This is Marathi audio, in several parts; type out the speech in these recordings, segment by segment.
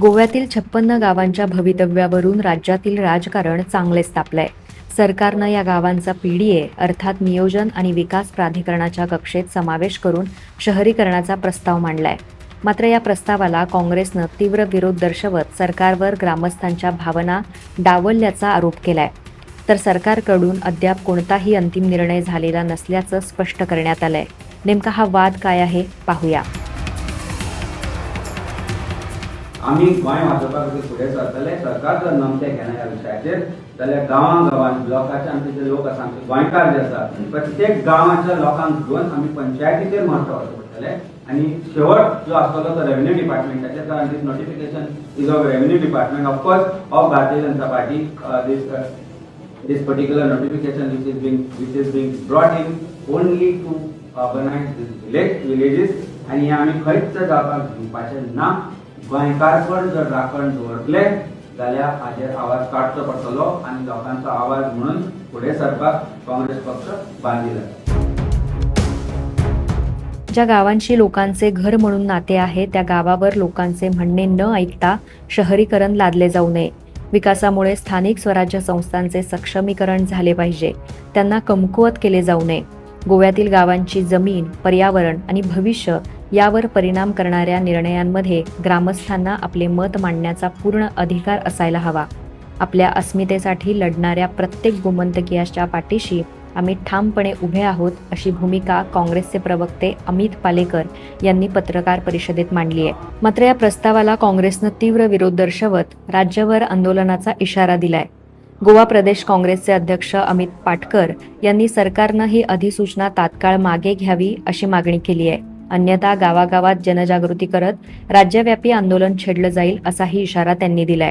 गोव्यातील 56 गावांच्या भवितव्यावरून राज्यातील राजकारण चांगलेच तापलंय. सरकारनं या गावांचा पीडीए अर्थात नियोजन आणि विकास प्राधिकरणाच्या कक्षेत समावेश करून शहरीकरणाचा प्रस्ताव मांडलाय. मात्र या प्रस्तावाला काँग्रेसनं तीव्र विरोध दर्शवत सरकारवर ग्रामस्थांच्या भावना डावलल्याचा आरोप केलाय. तर सरकारकडून अद्याप कोणताही अंतिम निर्णय झालेला नसल्याचं स्पष्ट करण्यात आलंय. नेमका हा वाद काय आहे पाहूया. आम्ही गोंय वाचोवपाक फुडें सरतले. सरकार जर नमते घेना ह्या विशयाचेर जाल्यार गांवांत ब्लॉकाचे आमचे जे लोक आसा, आमचे गोंयकार जे आसा, प्रत्येक गांवाच्या लोकांक घेवन आमी पंचायतीचेर मारता वचचे पडटले. आनी शेवट जो आसतलो तो रेव्हेन्यू डिपार्टमेंटाचेर, कारण this notification is of revenue department of course of Bharatiya Janata Party. This particular notification which is being brought in only to urbanize these villages, आणि आमी खंयच जावपाक दिवपाचे ना. गोंयकारपण जर राखण दवरले जाल्यार हाजेर आवाज काडचो पडटलो आनी लोकांचो आवाज म्हणून फुडें सरपाक काँग्रेस पक्ष बांदिला. ज्या गावांशी लोकांचे घर म्हणून नाते आहे त्या गावावर लोकांचे म्हणणे न ऐकता शहरीकरण लादले जाऊ नये. विकासामुळे स्थानिक स्वराज्य संस्थांचे सक्षमीकरण झाले पाहिजे, त्यांना कमकुवत केले जाऊ नये. गोव्यातील गावांची जमीन, पर्यावरण आणि भविष्य यावर परिणाम करणाऱ्या निर्णयांमध्ये ग्रामस्थांना आपले मत मांडण्याचा पूर्ण अधिकार असायला हवा. आपल्या अस्मितेसाठी लढणाऱ्या प्रत्येक गोमंतकीयाच्या पाठीशी आम्ही ठामपणे उभे आहोत, अशी भूमिका काँग्रेसचे प्रवक्ते अमित पालेकर यांनी पत्रकार परिषदेत मांडली आहे. मात्र या प्रस्तावाला काँग्रेसनं तीव्र विरोध दर्शवत राज्यभर आंदोलनाचा इशारा दिलाय. गोवा प्रदेश काँग्रेसचे अध्यक्ष अमित पाटकर यांनी सरकारनं ही अधिसूचना तात्काळ मागे घ्यावी अशी मागणी केली आहे. अन्यथा गावागावात जनजागृती करत राज्यव्यापी आंदोलन छेडलं जाईल असाही इशारा त्यांनी दिलाय.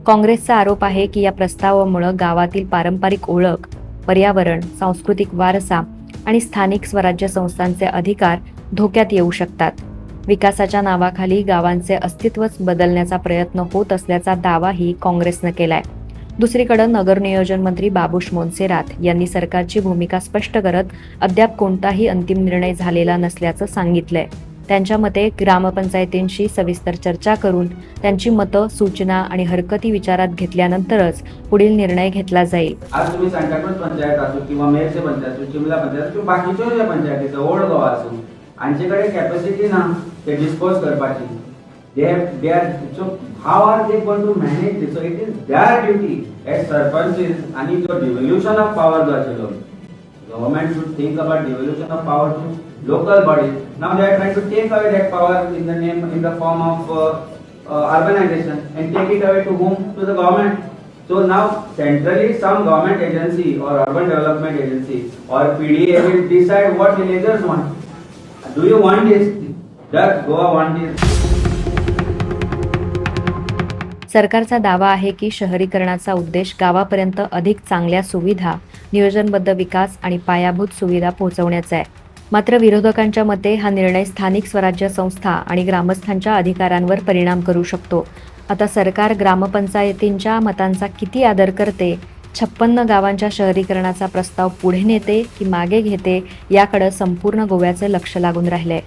काँग्रेसचा आरोप आहे की या प्रस्तावामुळे गावातील पारंपरिक ओळख, पर्यावरण, सांस्कृतिक वारसा आणि स्थानिक स्वराज्य संस्थांचे अधिकार धोक्यात येऊ शकतात. विकासाच्या नावाखाली गावांचे अस्तित्वच बदलण्याचा प्रयत्न होत असल्याचा दावाही काँग्रेसनं केलाय. दुसरीकडे नगर नियोजन मंत्री बाबुश मोन्सेरात यांनी सरकारची भूमिका स्पष्ट करत अद्याप कोणताही अंतिम निर्णय झालेला नसल्याचं सांगितलंय. त्यांच्या मते ग्रामपंचायतींशी सविस्तर चर्चा करून त्यांची मतं, सूचना आणि हरकती विचारात घेतल्यानंतरच पुढील निर्णय घेतला जाईल. आज तुम्ही सांगतात पंचायत असो किंवा मेरचे पंचायत असो, चिमला पंचायत असो, बाकीच्यो ज्या पंचायती ओल्ड गोवा असो, हांचे कडेन कॅपॅसिटी ना ते डिस्पोज करपाची. they are so how are they going to manage this? So it is their duty as sarpanches. आणि जो devolution of power जो आशिल्लो, government should think about devolution of power to local bodies. Now they are trying to take away that power in the form of urbanization and take it away to whom? To the government. So now centrally some government agency or urban development agency or PDA will decide what villagers want. Do you want this? Does Goa want this? सरकारचा दावा आहे की शहरीकरणाचा उद्देश गावापर्यंत अधिक चांगल्या सुविधा, नियोजनबद्ध विकास आणि पायाभूत सुविधा पोहोचवण्याचा आहे. मात्र विरोधकांच्या मते हा निर्णय स्थानिक स्वराज्य संस्था आणि ग्रामस्थांच्या अधिकारांवर परिणाम करू शकतो. आता सरकार ग्रामपंचायतींच्या मतांचा किती आदर करते, 56 गावांच्या शहरीकरणाचा प्रस्ताव पुढे नेते की मागे घेते याकडे संपूर्ण गोव्याचे लक्ष लागून राहिले.